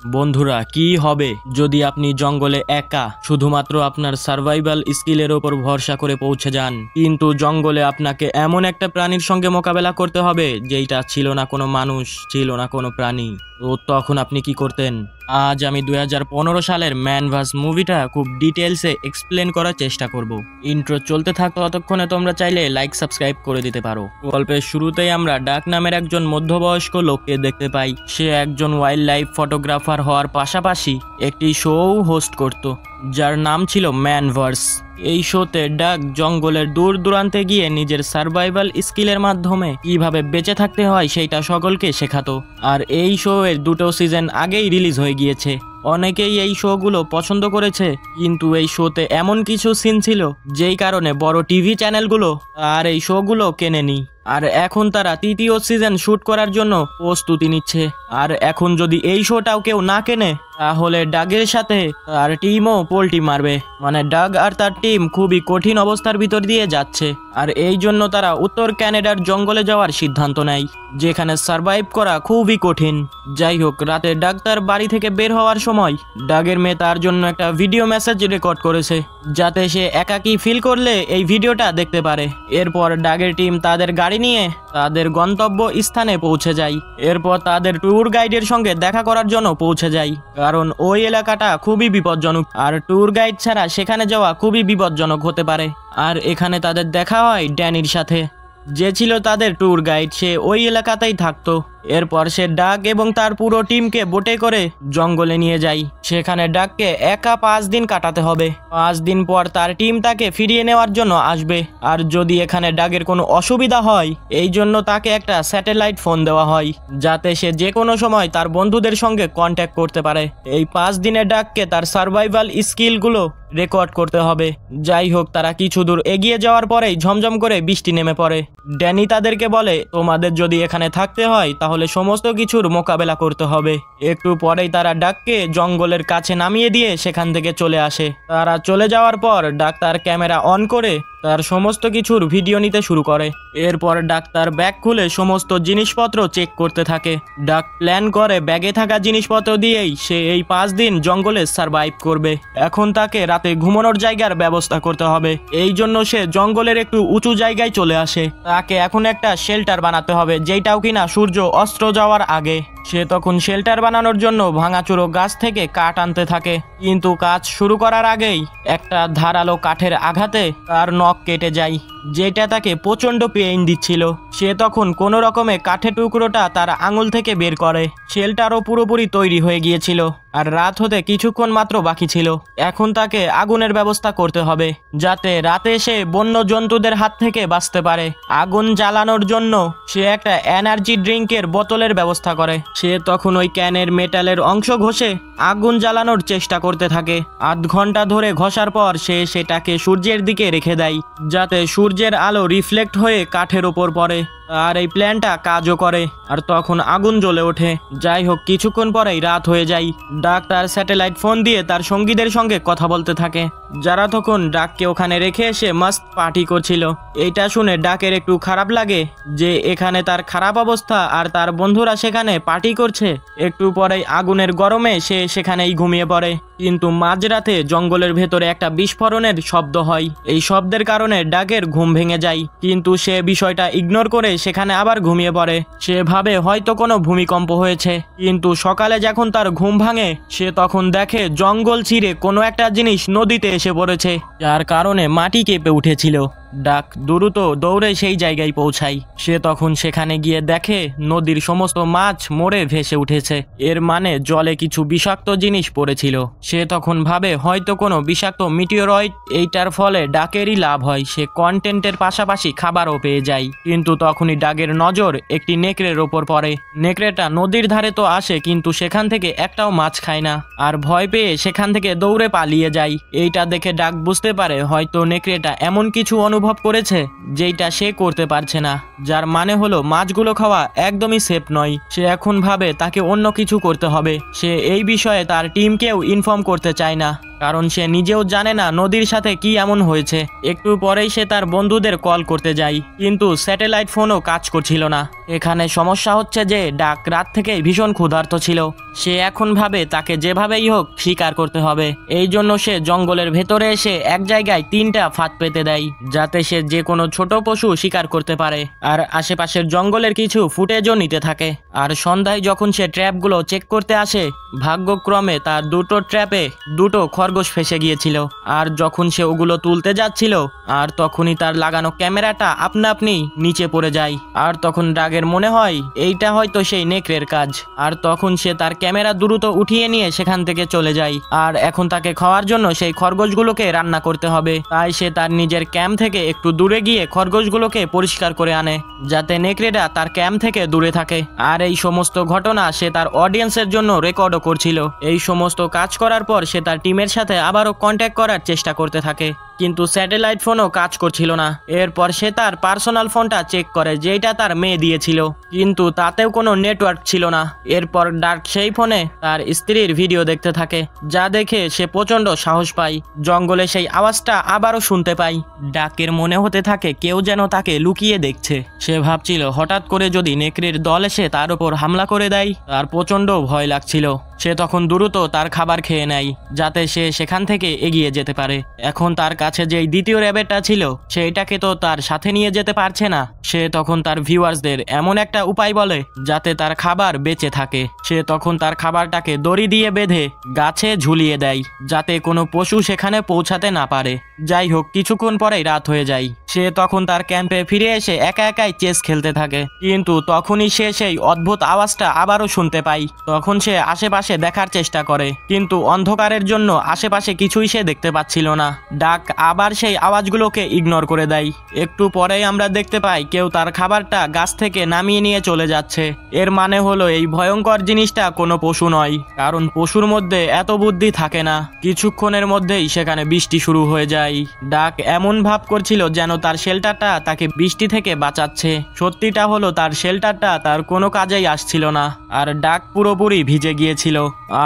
বন্ধুরা, কি হবে যদি আপনি জঙ্গলে একা শুধুমাত্র আপনার সার্ভাইভাল স্কিলের ওপর ভরসা করে পৌঁছে যান, কিন্তু জঙ্গলে আপনাকে এমন একটা প্রাণীর সঙ্গে মোকাবেলা করতে হবে যেটা ছিল না কোনো মানুষ, ছিল না কোনো প্রাণী। তো তখন আপনি কি করতেন? আজ আমি 2015 সালের ম্যান ভার্স মুভিটা খুব ডিটেলসে এক্সপ্লেন করার চেষ্টা করব। ইন্ট্রো চলতে থাকতো, ততক্ষণে তোমরা চাইলে লাইক সাবস্ক্রাইব করে দিতে পারো। গল্পের শুরুতেই আমরা ডাক নামের একজন মধ্যবয়স্ক লোককে দেখতে পাই। সে একজন ওয়াইল্ড লাইফ ফটোগ্রাফার হওয়ার পাশাপাশি একটি শোও হোস্ট করত, যার নাম ছিল ম্যান ভার্স। এই শোতে ডাক জঙ্গলের দূর দূরান্তে গিয়ে নিজের সার্ভাইভাল স্কিলের মাধ্যমে কিভাবে বেঁচে থাকতে হয় সেইটা সকলকে শেখাতো। আর এই শো এর 2টো সিজন আগেই রিলিজ হয়ে গিয়েছে। অনেকেই এই শোগুলো পছন্দ করেছে, কিন্তু এই শোতে এমন কিছু সিন ছিল যেই কারণে বড় টিভি চ্যানেলগুলো আর এই শোগুলো কেনেনি। আর এখন তারা 3য় সিজন শুট করার জন্য প্রস্তুতি নিচ্ছে। আর এখন যদি এই শোটাও কেউ না কেনে, তাহলে ডাগের সাথে তার টিমও পোল্টি মারবে। মানে ডাগ আর তার টিম খুবই কঠিন অবস্থার ভিতর দিয়ে যাচ্ছে। আর এই জন্য তারা উত্তর ক্যানাডার জঙ্গলে যাওয়ার সিদ্ধান্ত নেয়, যেখানে সার্ভাইভ করা খুবই কঠিন। যাই হোক, রাতে ডাগ তার বাড়ি থেকে বের হওয়ার সময় ডাগের মেয়ে তার জন্য একটা ভিডিও মেসেজ রেকর্ড করেছে, যাতে সে একাকী ফিল করলে এই ভিডিওটা দেখতে পারে। এরপর ডাগের টিম তাদের গাড়ি নিয়ে তাদের গন্তব্য স্থানে পৌঁছে যায়। এরপর তাদের ট্যুর গাইডের সঙ্গে দেখা করার জন্য পৌঁছে যায়, কারণ ওই এলাকাটা খুবই বিপজ্জনক আর ট্যুর গাইড ছাড়া সেখানে যাওয়া খুবই বিপজ্জনক হতে পারে। আর এখানে তাদের দেখা হয় ড্যানির সাথে, যে ছিল তাদের ট্যুর গাইড। সে ওই এলাকাতেই থাকতো। এরপর সে ডাক এবং তার পুরো টিমকে বোটে করে জঙ্গলে নিয়ে যায়। সেখানে ডাককে একা 5 দিন কাটাতে হবে। 5 দিন পর তার টিম তাকে ফিরিয়ে নেওয়ার জন্য আসবে। আর যদি এখানে ডাকের কোনো অসুবিধা হয়, এই জন্য তাকে একটা স্যাটেলাইট ফোন দেওয়া হয়, যাতে সে যে কোনো সময় তার বন্ধুদের সঙ্গে কন্ট্যাক্ট করতে পারে। এই 5 দিনে ডাককে তার সার্ভাইভাল স্কিলগুলো রেকর্ড করতে হবে। যাই হোক, তারা কিছু দূর এগিয়ে যাওয়ার পরেই ঝমঝম করে বৃষ্টি নেমে পড়ে। ড্যানি তাদেরকে বলে, তোমাদের যদি এখানে থাকতে হয় তাহলে সমস্ত কিছুর মোকাবেলা করতে হবে। একটু পরেই তারা ডাককে জঙ্গলের কাছে নামিয়ে দিয়ে সেখান থেকে চলে আসে। তারা চলে যাওয়ার পর ডাক তার ক্যামেরা অন করে তার সমস্ত কিছুর ভিডিও নিতে শুরু করে। এরপর ডাক তার ব্যাগ খুলে সমস্ত জিনিসপত্র চেক করতে থাকে। ডাক প্ল্যান করে ব্যাগে থাকা জিনিসপত্র দিয়েই সে এই 5 দিন জঙ্গলে সার্ভাইভ করবে। এখন তাকে রাতে ঘুমানোর জায়গার ব্যবস্থা করতে হবে। এই জন্য সে জঙ্গলের একটু উঁচু জায়গায় চলে আসে। তাকে এখন একটা শেল্টার বানাতে হবে, যেটাও কিনা সূর্য অস্ত যাওয়ার আগে। সে তখন শেল্টার বানানোর জন্য ভাঙাচুরো গাছ থেকে কাঠ আনতে থাকে, কিন্তু কাজ শুরু করার আগেই একটা ধারালো কাঠের আঘাতে তার নখ কেটে যায়, যেটা তাকে প্রচন্ড পেইন দিচ্ছিল। সে তখন কোনো রকমে কাঠের টুকরোটা তার আঙুল থেকে বের করে। শেল্টারও পুরোপুরি তৈরি হয়ে গিয়েছিল আর রাত হতে কিছুক্ষণ মাত্র বাকি ছিল। এখন তাকে আগুনের ব্যবস্থা করতে হবে, যাতে রাতে সে বন্য জন্তুদের হাত থেকে বাঁচতে পারে। আগুন জ্বালানোর জন্য সে একটা এনার্জি ড্রিঙ্কের বোতলের ব্যবস্থা করে। সে তখন ওই ক্যানের মেটালের অংশ ঘষে আগুন জ্বালানোর চেষ্টা করতে থাকে। আধ ঘন্টা ধরে ঘষার পর সে সেটাকে সূর্যের দিকে রেখে দেয়, যাতে সূর্যের আলো রিফ্লেক্ট হয়ে কাঠের ওপর পড়ে। আর এই প্ল্যানটা কাজও করে, আর তখন আগুন জ্বলে ওঠে। যাই হোক, কিছুক্ষণ পরেই রাত হয়ে যায়। ডাক তার স্যাটেলাইট ফোন দিয়ে তার সঙ্গীদের সঙ্গে কথা বলতে থাকে, যারা তখন ডাককে ওখানে রেখে এসে মাস্ট পার্টি করছিল। এইটা শুনে ডাকের একটু খারাপ লাগে যে এখানে তার খারাপ অবস্থা আর তার বন্ধুরা সেখানে পার্টি করছে। একটু পরেই আগুনের গরমে সে সেখানেই ঘুমিয়ে পড়ে। কিন্তু মাঝরাতে জঙ্গলের ভেতরে একটা বিস্ফোরণের শব্দ হয়। এই শব্দের কারণে ডাকের ঘুম ভেঙে যায়, কিন্তু সে বিষয়টা ইগনোর করে সেখানে আবার ঘুমিয়ে পড়ে। সে ভাবে হয়তো কোনো ভূমিকম্প হয়েছে, কিন্তু সকালে যখন তার ঘুম ভাঙে সে তখন দেখে জঙ্গল ছিঁড়ে কোনো একটা জিনিস নদীতে এসে পড়েছে, যার কারণে মাটি কেঁপে উঠেছিল। ডাক দ্রুত দৌড়ে সেই জায়গায় পৌঁছায়। সে তখন সেখানে গিয়ে দেখে নদীর সমস্ত মাছ মরে ভেসে উঠেছে। এর মানে জলে কিছু বিষাক্ত জিনিস পড়েছিল। সে তখন ভাবে হয়তো কোনো বিষাক্ত মিটিওরয়েড। এইটার ফলে ডাকেরই লাভ হয়, সে কন্টেন্টের পাশাপাশি খাবারও পেয়ে যায়। কিন্তু তখনই ডাকের নজর একটি নেকড়ের ওপর পড়ে। নেকড়েটা নদীর ধারে তো আসে, কিন্তু সেখান থেকে একটাও মাছ খায় না, আর ভয় পেয়ে সেখান থেকে দৌড়ে পালিয়ে যায়। এইটা দেখে ডাক বুঝতে পারে হয়তো নেকড়েটা এমন কিছু অনুভব করেছে যেটা সে করতে পারছে না, যার মানে হলো মাছগুলো খাওয়া একদমই সেফ নয়। সে এখন ভাবে তাকে অন্য কিছু করতে হবে। সে এই বিষয়ে তার টিমকেও ইনফর্ম করতে চায় না, কারণ সে নিজেও জানে না নদীর সাথে কি এমন হয়েছে। একটু পরেই সে তার বন্ধুদের কল করতে যায়, কিন্তু স্যাটেলাইট ফোনও কাজ করছিল না। এখানে সমস্যা হচ্ছে যে ডাক রাত থেকেই ভীষণ ক্ষুধার্ত ছিল। সে এখন ভাবে তাকে যেভাবেই হোক শিকার করতে হবে। এই জন্য সে জঙ্গলের ভেতরে এসে এক জায়গায় 3টা ফাঁদ পেতে দেয়, যাতে সে যে কোনো ছোট পশু শিকার করতে পারে। আর আশেপাশের জঙ্গলের কিছু ফুটেজও নিতে থাকে। আর সন্ধ্যায় যখন সে ট্র্যাপগুলো চেক করতে আসে, ভাগ্যক্রমে তার 2টো ট্র্যাপে 2টো খরগোশ ফেসে গিয়েছিল। আর যখন সে ওগুলো তুলতে যাচ্ছিল, আর তখনই তার লাগানো ক্যামেরাটা আপনা আপনি নিচে পড়ে যায়। আর তখন ড্রাগের মনে হয় এইটা হয়তো সেই নেকড়ের কাজ। আর তখন সে তার ক্যামেরা দ্রুত উঠিয়ে নিয়ে সেখান থেকে চলে যায়। আর এখন তাকে খাওয়ার জন্য সেই খরগোশগুলোকে রান্না করতে হবে। তাই সে তার নিজের ক্যাম্প থেকে একটু দূরে গিয়ে খরগোশগুলোকে পরিষ্কার করে আনে, যাতে নেকড়েটা তার ক্যাম্প থেকে দূরে থাকে। আর এই সমস্ত ঘটনা সে তার অডিয়েন্সের জন্য রেকর্ডও করছিল। এই সমস্ত কাজ করার পর সে তার টিমের সাথে আবারও কন্ট্যাক্ট করার চেষ্টা করতে থাকে, কিন্তু স্যাটেলাইট ফোনও কাজ করছিল না। এরপর সে তার পার্সোনাল ফোনটা চেক করে, যেটা তার মেয়ে দিয়েছিল, কিন্তু তাতেও কোনো নেটওয়ার্ক ছিল না। এরপর ডার্ক সেই ফোনে তার স্ত্রীর ভিডিও দেখতে থাকে, যা দেখে সে প্রচন্ড সাহস পায়। জঙ্গলে সেই আওয়াজটা আবারও শুনতে পায়। ডাকের মনে হতে থাকে কেউ যেন তাকে লুকিয়ে দেখছে। সে ভাবছিল হঠাৎ করে যদি নেকড়ের দল এসে তার উপর হামলা করে দেয়। তার প্রচন্ড ভয় লাগছিল। সে তখন দ্রুত তার খাবার খেয়ে নেয়, যাতে সে সেখান থেকে এগিয়ে যেতে পারে। এখন তার কাছে যে দ্বিতীয় র্যাবেটটা ছিল, সেইটাকে তো তার সাথে নিয়ে যেতে পারছে না। সে তখন তার ভিউয়ার্সদের এমন একটা উপায় বলে যাতে তার খাবার বেঁচে থাকে। সে তখন তার খাবারটাকে দড়ি দিয়ে বেঁধে গাছে ঝুলিয়ে দেয়, যাতে কোনো পশু সেখানে পৌঁছাতে না পারে। যাই হোক, কিছুক্ষণ পরেই রাত হয়ে যায়। সে তখন তার ক্যাম্পে ফিরে এসে একা একাই চেস খেলতে থাকে, কিন্তু তখনই সে সেই অদ্ভুত আওয়াজটা আবারও শুনতে পায়। তখন সে আশেপাশে দেখার চেষ্টা করে, কিন্তু অন্ধকারের জন্য আশেপাশে কিছুই সে দেখতে পাচ্ছিল না। ডাক আবার সেই আওয়াজগুলোকে ইগনোর করে দেয়। একটু পরেই আমরা দেখতে পাই কেউ তার খাবারটা গাছ থেকে নামিয়ে নিয়ে চলে যাচ্ছে। এর মানে হলো এই ভয়ঙ্কর জিনিসটা কোনো পশু নয়, কারণ পশুর মধ্যে এত বুদ্ধি থাকে না। কিছুক্ষণের মধ্যেই সেখানে বৃষ্টি শুরু হয়ে যায়। ডাক এমন ভাব করছিল যেন তার শেল্টারটা তাকে বৃষ্টি থেকে বাঁচাচ্ছে। সত্যিটা হলো তার শেল্টারটা তার কোনো কাজেই আসছিল না, আর ডাক পুরোপুরি ভিজে গিয়েছিল।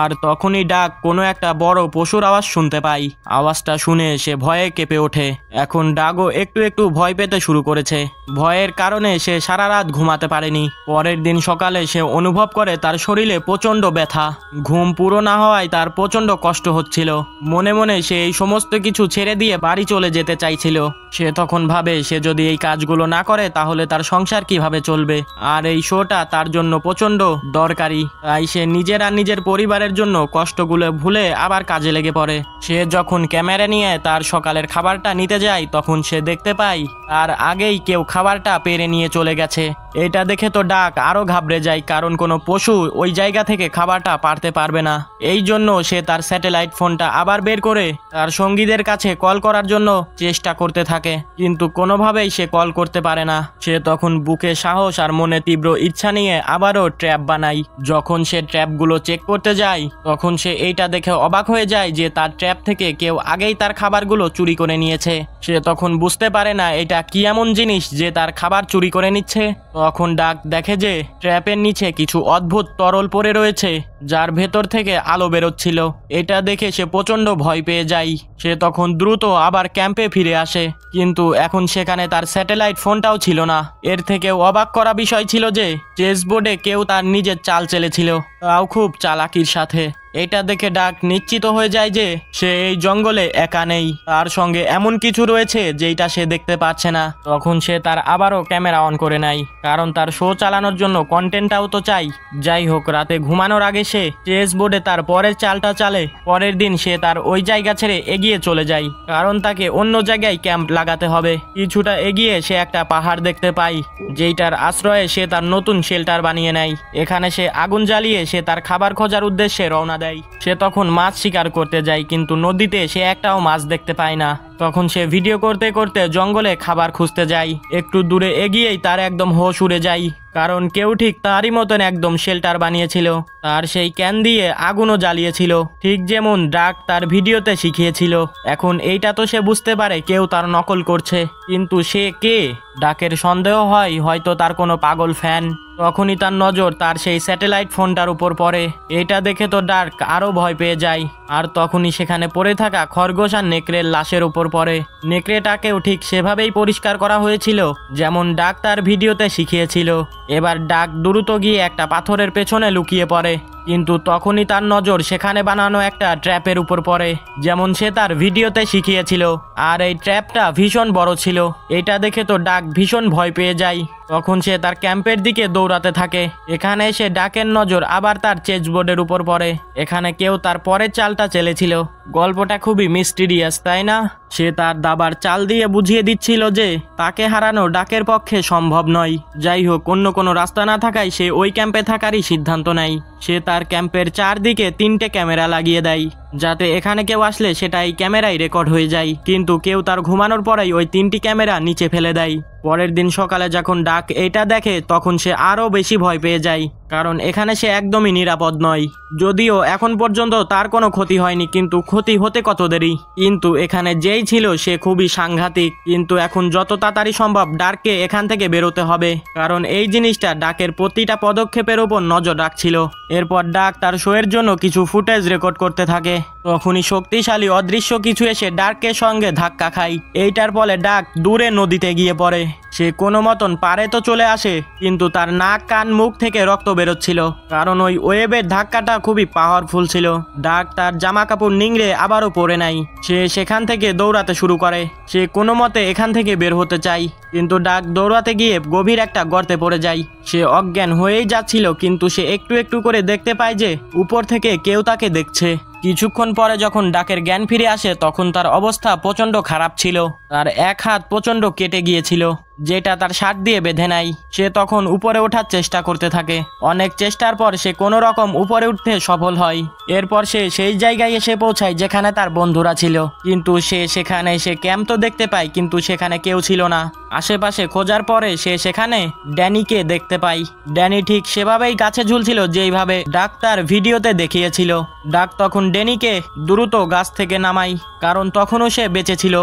আর তখনই ডাক কোনো একটা বড় পশুর আওয়াজ শুনতে পায়। আওয়াজটা শুনে সে ভয়ে কেঁপে ওঠে। এখন ডাকও একটু একটু ভয় পেতে শুরু করেছে। ভয়ের কারণে সে সারা রাত ঘুমাতে পারেনি। পরের দিন সকালে সে অনুভব করে তার শরীরে প্রচন্ড ব্যথা। ঘুম পুরো না হওয়ায় তার প্রচন্ড কষ্ট হচ্ছিল। মনে মনে সে এই সমস্ত কিছু ছেড়ে দিয়ে বাড়ি চলে যেতে চাইছিল। সে তখন ভাবে সে যদি এই কাজগুলো না করে তাহলে তার সংসার কিভাবে চলবে, আর এই শোটা তার জন্য প্রচন্ড দরকারি। তাই সে নিজের আর নিজের পরিবারের জন্য কষ্টগুলো ভুলে আবার কাজে লেগে পড়ে। সে যখন ক্যামেরা নিয়ে তার সকালের খাবারটা নিতে যায়, তখন সে দেখতে পায় তার আগেই কেউ খাবারটা পেরে নিয়ে চলে গেছে। এটা দেখে তো ডাক আরো ঘাবড়ে যায়, কারণ কোনো পশু ওই জায়গা থেকে খাবারটা পারতে পারবে না। এই জন্য সে তার স্যাটেলাইট ফোনটা আবার বের করে তার সঙ্গীদের কাছে কল করার জন্য চেষ্টা করতে থাকে, কিন্তু কোনোভাবেই সে কল করতে পারে না। সে তখন বুকে সাহস আর মনে তীব্র ইচ্ছা নিয়ে আবারও ট্র্যাপ বানায়। যখন সে ট্র্যাপগুলো চেক করতে যায়, তখন সে এইটা দেখে অবাক হয়ে যায় যে তার ট্র্যাপ থেকে কেউ আগেই তার খাবারগুলো চুরি করে নিয়েছে। সে তখন বুঝতে পারে না এটা কি এমন জিনিস যে তার খাবার চুরি করে নিচ্ছে। তখন ডাক দেখে যে ট্র্যাপের নিচে কিছু অদ্ভুত তরল পড়ে রয়েছে, যার ভেতর থেকে আলো বেরোচ্ছিল। এটা দেখে সে প্রচন্ড ভয় পেয়ে যায়। সে তখন দ্রুত আবার ক্যাম্পে ফিরে আসে, কিন্তু এখন সেখানে তার স্যাটেলাইট ফোনটাও ছিল না। এর থেকেও অবাক করা বিষয় ছিল যে চেস বোর্ডে কেউ তার নিজের চাল চেলেছিল, তাও খুব চালাকির সাথে। এটা দেখে ডাক নিশ্চিত হয়ে যায় যে সে এই জঙ্গলে একা নেই, তার সঙ্গে এমন কিছু রয়েছে যেটা সে দেখতে পাচ্ছে না। তখন সে তার আবারও ক্যামেরা অন করে নেয়, কারণ তার শো চালানোর জন্য কন্টেন্টটাও তো চাই। যাই হোক, রাতে ঘুমানোর আগে সে চেস বোর্ডে তার পরের চালটা চালে। পরের দিন সে তার ওই জায়গা ছেড়ে এগিয়ে চলে যায়, কারণ তাকে অন্য জায়গায় ক্যাম্প লাগাতে হবে। কিছুটা এগিয়ে সে একটা পাহাড় দেখতে পায়, যেইটার আশ্রয়ে সে তার নতুন শেল্টার বানিয়ে নেয়। এখানে সে আগুন জ্বালিয়ে সে তার খাবার খোঁজার উদ্দেশ্যে রওনা দেয়। সে তখন মাছ শিকার করতে যায়, কিন্তু নদীতে সে একটাও মাছ দেখতে পায় না। তখন সে ভিডিও করতে করতে জঙ্গলে খাবার খুঁজতে যায়। একটু দূরে এগিয়েই তার একদম হোশ উড়ে যায়, কারণ কেউ ঠিক তারই মতন একদম শেল্টার বানিয়েছিল। তার সেই ক্যান দিয়ে আগুনও জ্বালিয়েছিল, ঠিক যেমন ডাক তার ভিডিওতে শিখিয়েছিল। এখন এইটা তো সে বুঝতে পারে কেউ তার নকল করছে, কিন্তু সে কে? ডাকের সন্দেহ হয় হয়তো তার কোনো পাগল ফ্যান। তখনই তার নজর তার সেই স্যাটেলাইট ফোনটার উপর পড়ে। এটা দেখে তো ডাক আরো ভয় পেয়ে যায়, আর তখনই সেখানে পড়ে থাকা খরগোশ আর নেকড়ের লাশের উপর পড়ে। নেকড়েটাকেও ঠিক সেভাবেই পরিষ্কার করা হয়েছিল যেমন ডাক তার ভিডিওতে শিখিয়েছিল। এবার ডাক দ্রুত গিয়ে একটা পাথরের পেছনে লুকিয়ে পড়ে, কিন্তু তখনই তার নজর সেখানে বানানো একটা ট্র্যাপের উপর পড়ে যেমন সে তার ভিডিওতে শিখিয়েছিল। আর এই ট্র্যাপটা ভীষণ বড় ছিল। এটা দেখে তো ডাক ভীষণ ভয় পেয়ে যায়। তখন সে তার ক্যাম্পের দিকে দৌড়াতে থাকে। এখানে এসে ডাকের নজর আবার তার চেসবোর্ডের উপর পড়ে। এখানে কেউ তার পরের চালটা চেলেছিল। গল্পটা খুবই মিস্টিরিয়াস, তাই না? সে তার দাবার চাল দিয়ে বুঝিয়ে দিচ্ছিল যে তাকে হারানো ডাকের পক্ষে সম্ভব নয়। যাই হোক, অন্য কোনো রাস্তা না থাকায় সে ওই ক্যাম্পে থাকারই সিদ্ধান্ত নেয়। সে তার ক্যাম্পের চারদিকে 3টে ক্যামেরা লাগিয়ে দেয় যাতে এখানে কেউ আসলে সেটা এই ক্যামেরায় রেকর্ড হয়ে যায়। কিন্তু কেউ তার ঘুমানোর পরেই ওই 3টি ক্যামেরা নিচে ফেলে দেয়। পরের দিন সকালে যখন ডাক এটা দেখে তখন সে আরও বেশি ভয় পেয়ে যায়, কারণ এখানে সে একদমই নিরাপদ নয়। যদিও এখন পর্যন্ত তার কোনো ক্ষতি হয়নি, কিন্তু ক্ষতি হতে কত দেরি। কিন্তু এখানে যেই ছিল সে খুবই সাংঘাতিক। কিন্তু এখন যত তাড়াতাড়ি সম্ভব ডাককে এখান থেকে বেরোতে হবে, কারণ এই জিনিসটা ডাকের প্রতিটা পদক্ষেপের ওপর নজর রাখছিল। এরপর ডাক তার শোয়ের জন্য কিছু ফুটেজ রেকর্ড করতে থাকে। তখনই শক্তিশালী অদৃশ্য কিছু এসে ডাকের সঙ্গে ধাক্কা খায়। এইটার ফলে ডাক দূরে নদীতে গিয়ে পড়ে। সে কোনো মতন পারে তো চলে আসে, কিন্তু তার নাক কান মুখ থেকে রক্ত বেরোচ্ছিল, কারণ ওই ওয়েবের ধাক্কাটা খুবই পাওয়ারফুল ছিল। ডাক তার জামা কাপড় নিংড়ে আবারও পরে নেয়। সে সেখান থেকে দৌড়াতে শুরু করে। সে কোনো মতে এখান থেকে বের হতে চায়, কিন্তু ডাক দৌড়াতে গিয়ে গভীর একটা গর্তে পড়ে যায়। সে অজ্ঞান হয়েই যাচ্ছিল, কিন্তু সে একটু একটু করে দেখতে পায় যে উপর থেকে কেউ তাকে দেখছে। কিছুক্ষণ পরে যখন ডাকের জ্ঞান ফিরে আসে তখন তার অবস্থা প্রচণ্ড খারাপ ছিল। তার এক হাত প্রচণ্ড কেটে গিয়েছিল, যেটা তার শার্ট দিয়ে বেঁধে নেয়। সে তখন উপরে ওঠার চেষ্টা করতে থাকে। অনেক চেষ্টার পর সে কোনো রকম উপরে উঠতে সফল হয়। এরপর সে সেই জায়গায় এসে পৌঁছায় যেখানে তার বন্ধুরা ছিল, কিন্তু সে সেখানে এসে ক্যাম্প তো দেখতে পায়, কিন্তু সেখানে কেউ ছিল না। আশেপাশে খোঁজার পরে সে সেখানে ড্যানিকে দেখতে পায়। ড্যানি ঠিক সেভাবেই গাছে ঝুলছিল যেইভাবে ডাক তার ভিডিওতে দেখিয়েছিল। ডাক তখন ড্যানিকে দ্রুত গাছ থেকে নামায়, কারণ তখনও সে বেঁচে ছিল।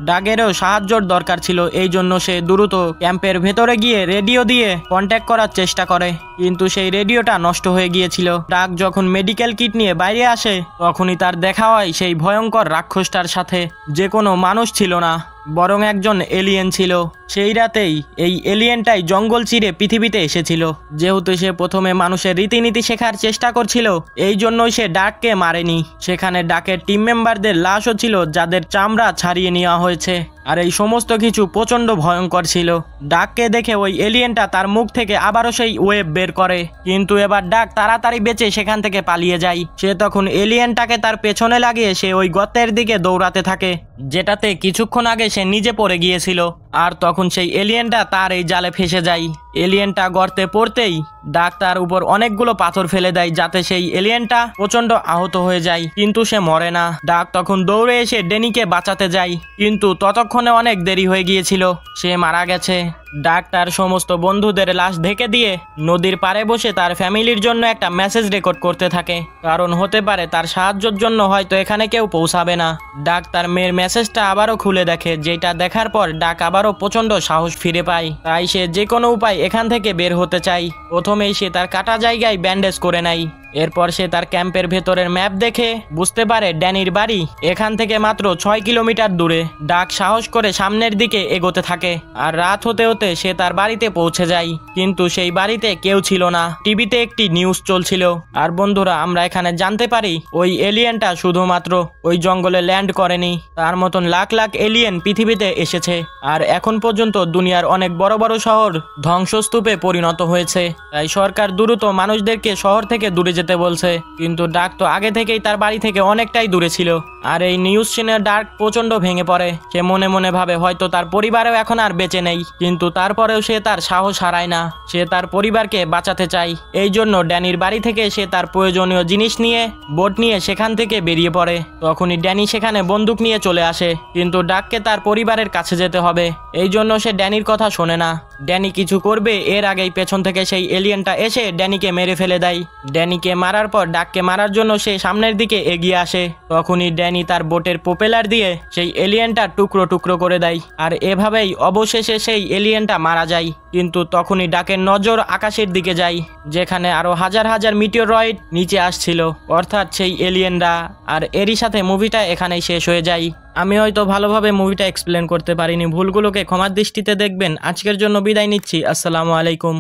ডাকেরও সাহায্যর দরকার ছিল, এই জন্য সে দ্রুত ক্যাম্পের ভেতরে গিয়ে রেডিও দিয়ে কন্ট্যাক্ট করার চেষ্টা করে, কিন্তু সেই রেডিওটা নষ্ট হয়ে গিয়েছিল। ডাক যখন মেডিকেল কিট নিয়ে বাইরে আসে তখনই তার দেখা হয় সেই ভয়ঙ্কর রাক্ষসটার সাথে, যে কোনো মানুষ ছিল না, বরং একজন এলিয়েন ছিল। সেই রাতেই এই এলিয়েনটাই জঙ্গল চিরে পৃথিবীতে এসেছিল। যেহেতু সে প্রথমে মানুষের রীতিনীতি শেখার চেষ্টা করছিল, এই জন্যই সে ডাককে মারেনি। সেখানে ডাকের টিম মেম্বারদের লাশও ছিল যাদের চামড়া ছাড়িয়ে নেওয়া হয়েছে। আর এই সমস্ত কিছু প্রচণ্ড ভয়ঙ্কর ছিল। ডাককে দেখে ওই এলিয়েনটা তার মুখ থেকে আবারও সেই ওয়েব বের করে, কিন্তু এবার ডাক তাড়াতাড়ি বেঁচে সেখান থেকে পালিয়ে যায়। সে তখন এলিয়েনটাকে তার পেছনে লাগিয়ে সে ওই গর্তের দিকে দৌড়াতে থাকে, যেটাতে কিছুক্ষণ আগে সে নিজে পড়ে গিয়েছিল। আর তখন সেই এলিয়েনটা তার এই জালে ফেসে যায়। এলিয়েনটা গর্তে পড়তেই ডাক তার উপর অনেকগুলো পাথর ফেলে দেয়, যাতে সেই এলিয়েনটা প্রচণ্ড আহত হয়ে যায়, কিন্তু সে মরে না। ডাক তখন দৌড়ে এসে ড্যানিকে বাঁচাতে যায়, কিন্তু ততক্ষণে অনেক দেরি হয়ে গিয়েছিল, সে মারা গেছে। ডাক তার সমস্ত বন্ধুদের লাশ ঢেকে দিয়ে নদীর পাড়ে বসে তার ফ্যামিলির জন্য একটা মেসেজ রেকর্ড করতে থাকে, কারণ হতে পারে তার সাহায্যের জন্য হয়তো এখানে কেউ পৌঁছাবে না। ডাক তার মেয়ের মেসেজটা আবারও খুলে দেখে, যেটা দেখার পর ডাক আবারও প্রচণ্ড সাহস ফিরে পায়। তাই সে যে কোনো উপায় এখান থেকে বের হতে চায়। প্রথমেই সে তার কাটা জায়গায় ব্যান্ডেজ করে নেয়। এরপর সে তার ক্যাম্পের ভেতরের ম্যাপ দেখে বুঝতে পারে ড্যানির বাড়ি এখান থেকে মাত্র 6 কিলোমিটার দূরে। ডাক সাহস করে সামনের দিকে এগোতে থাকে, আর রাত হতে হতে সে তার বাড়িতে পৌঁছে যায়, কিন্তু সেই বাড়িতে কেউ ছিল না। টিভিতে একটি নিউজ চলছিল। আর বন্ধুরা, আমরা এখানে জানতে পারি ওই এলিয়েনটা শুধুমাত্র ওই জঙ্গলে ল্যান্ড করেনি, তার মতন লাখ লাখ এলিয়েন পৃথিবীতে এসেছে। আর এখন পর্যন্ত দুনিয়ার অনেক বড় বড় শহর ধ্বংসস্তূপে পরিণত হয়েছে। তাই সরকার দ্রুত মানুষদেরকে শহর থেকে দূরে যেতে বলছে, কিন্তু ডাক তো আগে থেকেই তার বাড়ি থেকে অনেকটাই দূরে ছিল। আর এই নিউজ শুনে ডাক প্রচন্ড ভেঙে পড়ে। সে মনে মনে ভাবে হয়তো তার পরিবারেও এখন আর বেঁচে নেই, কিন্তু তারপরেও সে তার সাহস হারায় না। সে তার পরিবারকে বাঁচাতে চায়। এই জন্য ড্যানির বাড়ি থেকে সে তার প্রয়োজনীয় জিনিস নিয়ে বোট নিয়ে সেখান থেকে বেরিয়ে পড়ে। তখনই ড্যানি সেখানে বন্দুক নিয়ে চলে আসে, কিন্তু ডাককে তার পরিবারের কাছে যেতে হবে, এই জন্য সে ড্যানির কথা শোনে না। ড্যানি কিছু করবে এর আগেই পেছন থেকে সেই এলিয়েনটা এসে ড্যানিকে মেরে ফেলে দেয়। ড্যানিকে ড্যানিকে মারার পর ডাককে মারার জন্য সে সামনের দিকে এগিয়ে আসে। তখনই ড্যানি তার বোটের প্রোপেলার দিয়ে সেই এলিয়েনটা টুকরো টুকরো করে দেয়, আর এভাবেই অবশেষে সেই এলিয়েনটা মারা যায়। কিন্তু তখনই ডাকের নজর আকাশের দিকে যায়, যেখানে আরো হাজার হাজার মিটিওরয়েড নিচে আসছিল, অর্থাৎ সেই এলিয়েনরা। আর এরই সাথে মুভিটা এখানেই শেষ হয়ে যায়। আমি হয়তো ভালোভাবে মুভিটা এক্সপ্লেন করতে পারিনি, ভুলগুলোকে ক্ষমার দৃষ্টিতে দেখবেন। আজকের জন্য বিদায় নিচ্ছি। আসসালামু আলাইকুম।